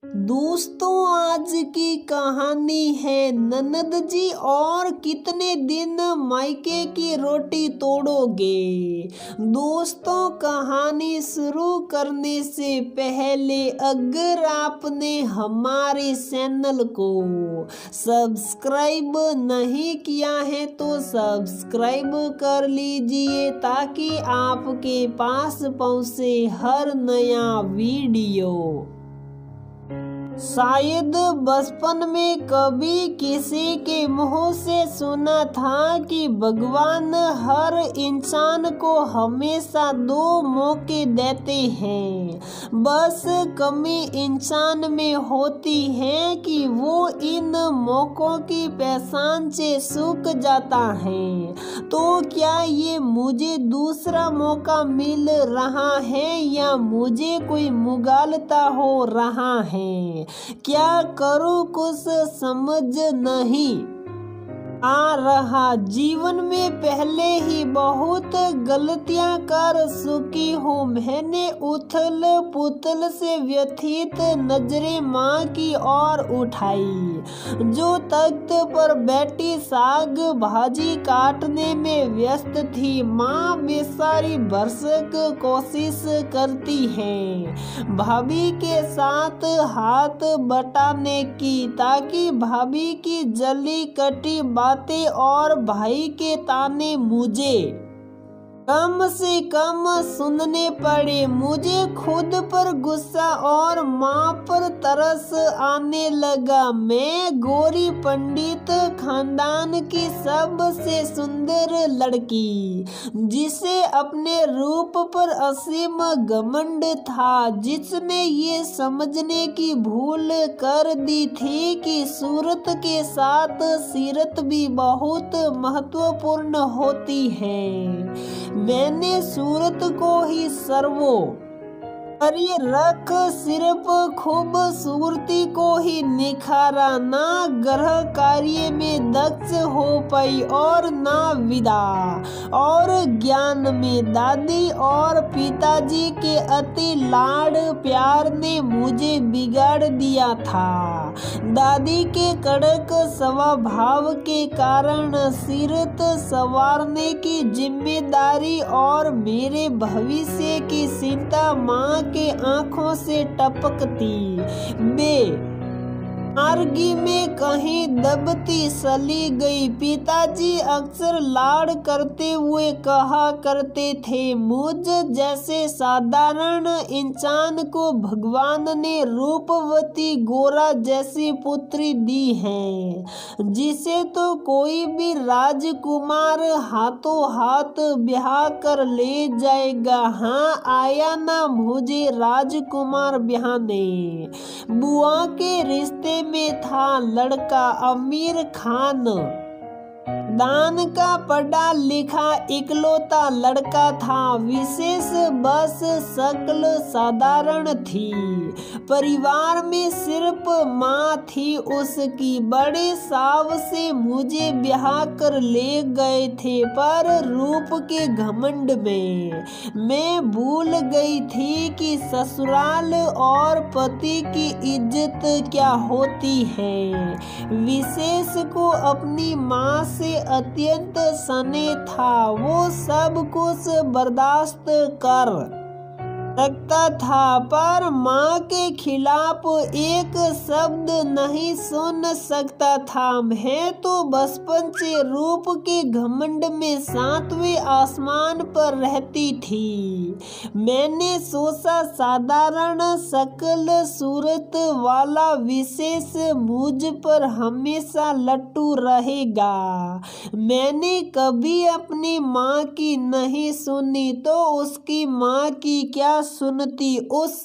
दोस्तों, आज की कहानी है ननद जी और कितने दिन मायके की रोटी तोड़ोगे। दोस्तों, कहानी शुरू करने से पहले अगर आपने हमारे चैनल को सब्सक्राइब नहीं किया है तो सब्सक्राइब कर लीजिए ताकि आपके पास पहुंचे हर नया वीडियो। शायद बचपन में कभी किसी के मुंह से सुना था कि भगवान हर इंसान को हमेशा दो मौके देते हैं, बस कमी इंसान में होती है कि वो इन मौकों की पहचान से चूक जाता है। तो क्या ये मुझे दूसरा मौका मिल रहा है या मुझे कोई मुगालता हो रहा है? क्या करूं कुछ समझ नहीं आ रहा। जीवन में पहले ही बहुत गलतियां कर चुकी हूँ। मैंने उथल पुथल से व्यथित नजरें माँ की ओर उठाई, जो तख्त पर बैठी साग भाजी काटने में व्यस्त थी। माँ बेचारी भरसक कोशिश करती है भाभी के साथ हाथ बटाने की, ताकि भाभी की जली कटी बातें और भाई के ताने मुझे कम से कम सुनने पड़े। मुझे खुद पर गुस्सा और माँ पर तरस आने लगा। मैं गोरी पंडित खानदान की सबसे सुंदर लड़की, जिसे अपने रूप पर असीम घमंड था, जिसने ये समझने की भूल कर दी थी कि सूरत के साथ सीरत भी बहुत महत्वपूर्ण होती है। मैंने सूरत को ही सर्वोपरि रख सिर्फ खूबसूरती को ही निखारा। ना ग्रह कार्य में दक्ष हो पाई और ना विद्या और ज्ञान में। दादी और पिताजी के अति लाड प्यार ने मुझे बिगाड़ दिया था। दादी के कड़क स्वभाव के कारण सीरत संवारने की जिम्मेदारी और मेरे भविष्य की चिंता माँ के आंखों से टपकती मार्गी में कहीं दबती चली गई। पिताजी अक्सर लाड़ करते हुए कहा करते थे, मुझ जैसे साधारण इंसान को भगवान ने रूपवती गोरा जैसी पुत्री दी है, जिसे तो कोई भी राजकुमार हाथों हाथ ब्याह कर ले जाएगा। हाँ, आया ना मुझे राजकुमार ब्याहने। बुआ के रिश्ते में था लड़का अमीर खान, दान का पढ़ा लिखा इकलौता लड़का था। विशेष बस शक्ल साधारण थी। परिवार में सिर्फ माँ थी उसकी। बड़े साव से मुझे ब्याह कर ले गए थे, पर रूप के घमंड में मैं भूल गई थी कि ससुराल और पति की इज्जत क्या होती है। विशेष को अपनी माँ से अत्यंत स्नेह था। वो सब कुछ बर्दाश्त कर सकता था, पर माँ के खिलाफ एक शब्द नहीं सुन सकता था। मैं तो बचपन से रूप के घमंड में सातवें आसमान पर रहती थी। मैंने सोचा साधारण शक्ल सूरत वाला विशेष मुझ पर हमेशा लट्टू रहेगा। मैंने कभी अपनी माँ की नहीं सुनी तो उसकी माँ की क्या सुनती। उस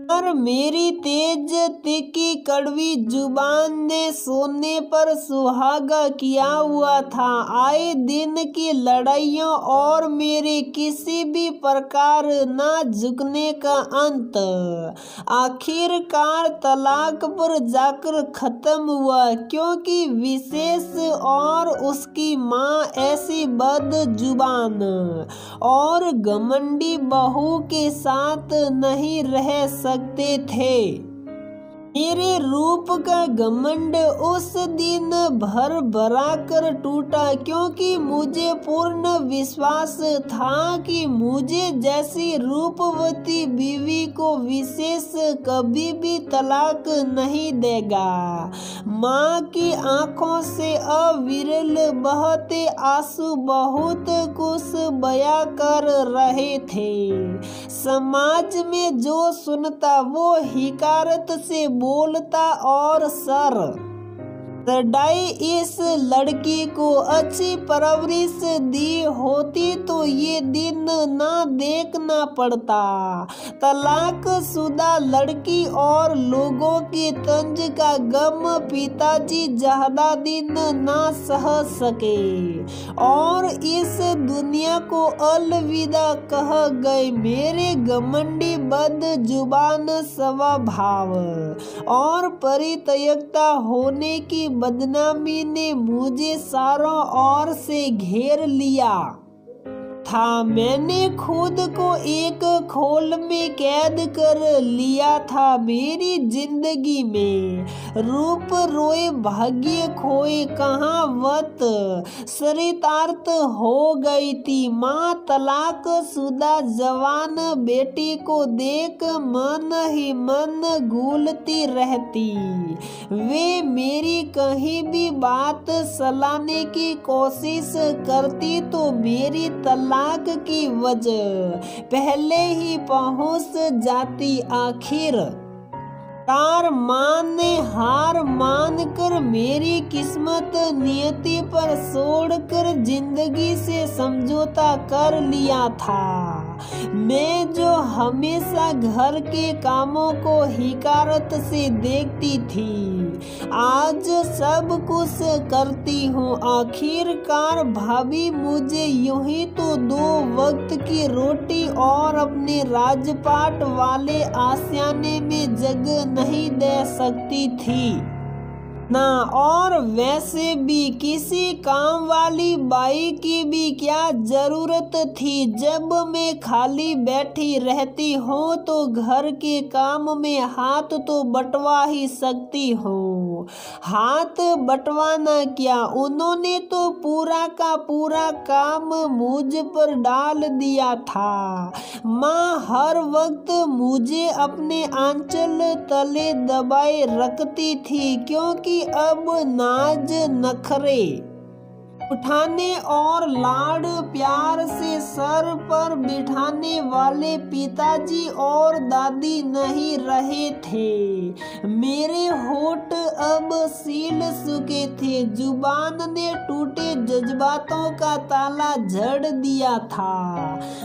पर मेरी तेज तीखी कड़वी जुबान ने सोने पर सुहागा किया हुआ था। आए दिन की लड़ाइयों और मेरे किसी भी प्रकार ना झुकने का अंत आखिरकार तलाक पर जाकर खत्म हुआ, क्योंकि विशेष और उसकी माँ ऐसी बदजुबान और घमंडी बहू के साथ नहीं रह सकते थे। मेरे रूप का घमंड उस दिन भर भरा कर टूटा, क्योंकि मुझे पूर्ण विश्वास था कि मुझे जैसी रूपवती बीवी को विशेष कभी भी तलाक नहीं देगा। माँ की आंखों से अविरल बहते आंसू बहुत कुछ बयां कर रहे थे। समाज में जो सुनता वो हिकारत से बोलता और सदाई इस लड़की को अच्छी परवरिश दी होती तो ये दिन ना देखना पड़ता। तलाक शुदा लड़की और लोगों के तंज का गम पिताजी ज्यादा दिन ना सह सके और इस दुनिया को अलविदा कह गए। मेरे घमंडी बद जुबान स्वभाव और परित्यक्ता होने की बदनामी ने मुझे चारों ओर से घेर लिया था। मैंने खुद को एक खोल में कैद कर लिया था। मेरी जिंदगी में रूप रोए भाग्य खोए कहावत चरितार्थ हो गई थी। माँ तलाक शुदा जवान बेटी को देख मन ही मन गूलती रहती। वे मेरी कहीं भी बात सलाने की कोशिश करती तो मेरी तलाक की वजह पहले ही पहुंच जाती। आखिर माँ ने हार मानकर मेरी किस्मत नियति पर छोड़कर जिंदगी से समझौता कर लिया था। मैं जो हमेशा घर के कामों को हिकारत से देखती थी आज सब कुछ करती हूँ। आखिरकार भाभी मुझे यूं ही तो 2 वक्त की रोटी और अपने राजपाट वाले आशियाने में जगह नहीं दे सकती थी ना, और वैसे भी किसी काम वाली बाई की भी क्या जरूरत थी। जब मैं खाली बैठी रहती हूँ तो घर के काम में हाथ तो बटवा ही सकती हूँ। हाथ बटवाना क्या, उन्होंने तो पूरा का पूरा काम मुझ पर डाल दिया था। माँ हर वक्त मुझे अपने आंचल तले दबाए रखती थी, क्योंकि अब नाज नखरे उठाने और लाड प्यार से सर पर बिठाने वाले पिताजी और दादी नहीं रहे थे। मेरे होठ अब सील चुके थे। जुबान ने टूटे जज्बातों का ताला जड़ दिया था।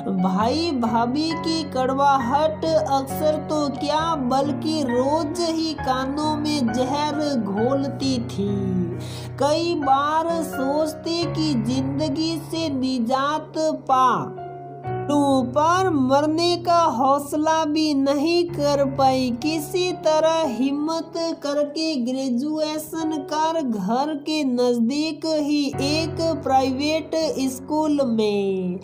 भाई भाभी की कड़वाहट अक्सर तो क्या बल्कि रोज ही कानों में जहर घोलती थी। कई बार सोचते कि जिंदगी से निजात पा लूं, पर मरने का हौसला भी नहीं कर पाई। किसी तरह हिम्मत करके ग्रेजुएशन कर घर के नजदीक ही एक प्राइवेट स्कूल में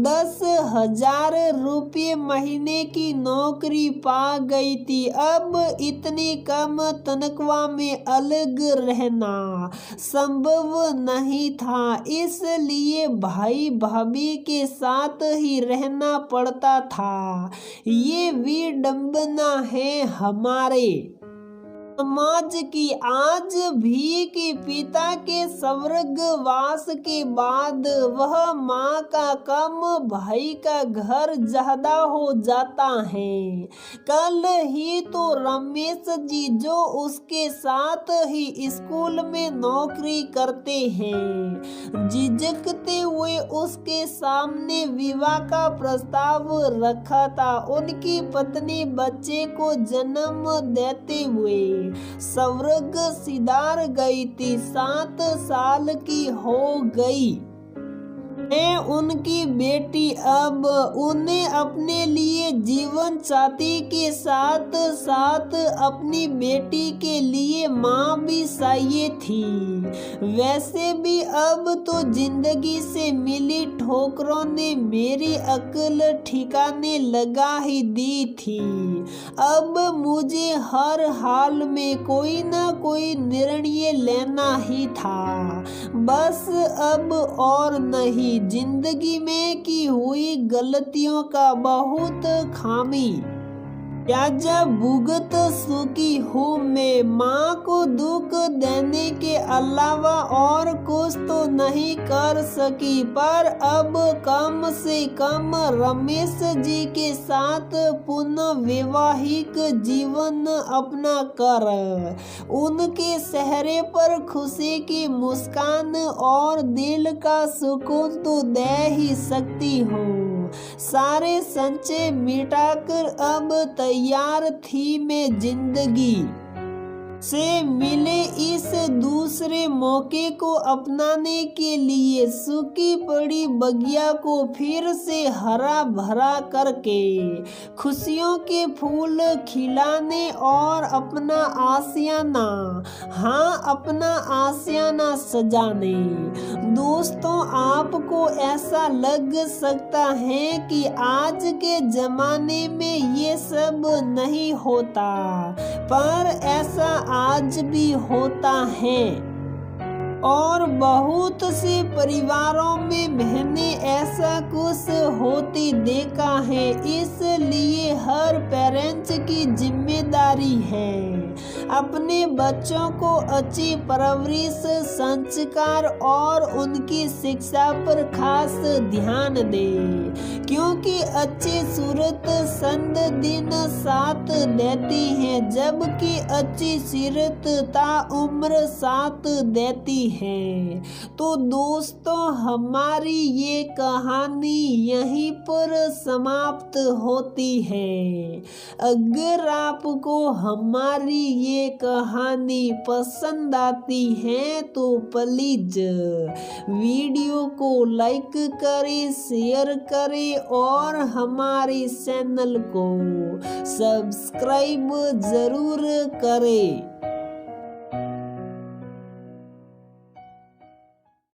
10,000 रुपये महीने की नौकरी पा गई थी। अब इतनी कम तनख्वाह में अलग रहना संभव नहीं था, इसलिए भाई भाभी के साथ ही रहना पड़ता था। ये विडंबना है हमारे समाज की आज भी कि पिता के स्वर्गवास के बाद वह माँ का कम भाई का घर ज्यादा हो जाता है। कल ही तो रमेश जी जो उसके साथ ही स्कूल में नौकरी करते हैं झिझकते हुए उसके सामने विवाह का प्रस्ताव रखा था। उनकी पत्नी बच्चे को जन्म देते हुए स्वर्ग सिधार गई थी। 7 साल की हो गई। मैं उनकी बेटी अब उन्हें अपने लिए जीवन साथी के साथ साथ अपनी बेटी के लिए माँ भी चाहिए थी। वैसे भी अब तो जिंदगी से मिली ठोकरों ने मेरी अक्ल ठिकाने लगा ही दी थी। अब मुझे हर हाल में कोई ना कोई निर्णय लेना ही था। बस अब और नहीं, जिंदगी में की हुई गलतियों का बहुत खामी याजा भुगत चुकी हूँ मैं। माँ को दुख देने के अलावा और कुछ तो नहीं कर सकी, पर अब कम से कम रमेश जी के साथ पुनः वैवाहिक जीवन अपना कर उनके चेहरे पर खुशी की मुस्कान और दिल का सुकून तो दे ही सकती हूँ। सारे संचय मिटाकर अब तैयार थी मैं जिंदगी से मिले इस दूसरे मौके को अपनाने के लिए। सूखी पड़ी बगिया को फिर से हरा भरा करके खुशियों के फूल खिलाने और अपना आशियाना, हाँ अपना आशियाना सजाने। दोस्तों, आपको ऐसा लग सकता है कि आज के जमाने में ये सब नहीं होता, पर ऐसा आज भी होता है और बहुत से परिवारों में मैंने ऐसा कुछ होते देखा है। इसलिए हर पेरेंट्स की जिम्मेदारी है अपने बच्चों को अच्छी परवरिश, संस्कार और उनकी शिक्षा पर खास ध्यान दे, क्योंकि अच्छी सूरत संद दिन साथ देती है, जबकि अच्छी सीरत ताउम्र साथ देती है। तो दोस्तों, हमारी ये कहानी यहीं पर समाप्त होती है। अगर आपको हमारी ये कहानी पसंद आती है तो प्लीज वीडियो को लाइक करें, शेयर करें और हमारे चैनल को सब्सक्राइब जरूर करें।